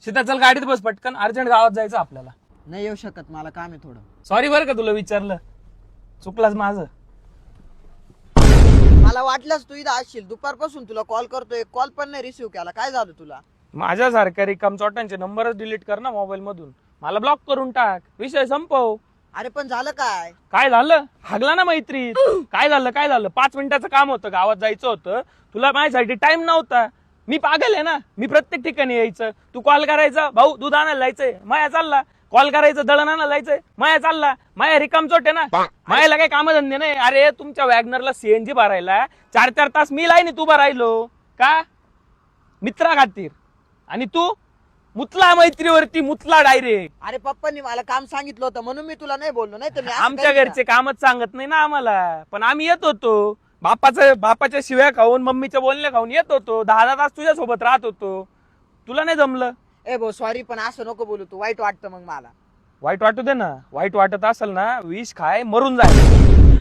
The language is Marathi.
सीता चल गाडीत बस पटकन, अर्जंट गावात जायचं आपल्याला. नाही येऊ शकत, मला काम आहे थोडं. सॉरी बरं का तुला विचारलं, चुकलाच माझं. मला वाटलंच तू इथं असशील, दुपारपासून तुला कॉल करतोय, कॉल पण नाही रिसिव्ह केला. काय झालं तुला? माझ्यासारख्या रिकाम चोटांचे नंबरच डिलीट कर ना मोबाईल मधून, मला ब्लॉक करून टाक, विषय संपव. अरे पण झालं काय? काय झालं? हागला ना मैत्रीत. काय झालं 5 मिनिटाचं काम होतं, गावात जायचं होतं, तुला माझ्यासाठी टाइम नव्हता. मी पागल आहे ना, मी प्रत्येक ठिकाणी यायचं, तू कॉल करायचा, भाऊ दूध आणायला जायचंय, माया चालला. कॉल करायचं, दळण आणायला जायचंय, माया चालला. माया रिकाम चोट आहे ना, मायाला काही कामधंदे नाही. अरे तुमच्या वॅगनरला सीएनजी भरायला 4-4 तास मी लाईन तू भरायलो का मित्रा खातीर, आणि तू मुतला मैत्रीवरती, मुतला डायरेक्ट. अरे पप्पांनी मला काम सांगितलं होतं म्हणून मी तुला नाही बोललो, नाही तर मी असं आमच्या काही घरचे कामच सांगत नाही ना आम्हाला, पण आम्ही येत होतो. बापाच्या शिव्या खाऊन, मम्मीच्या बोलण्या खाऊन येत होतो. 10 तास तुझ्या सोबत राहत होतो. तुला नाही जमलं. नाही. ए भाऊ सॉरी, पण असं नको बोलू तू, वाईट वाटतं मग मला. वाईट वाटू दे ना, वाईट वाटत असेल ना विष खाय, मरून जाय.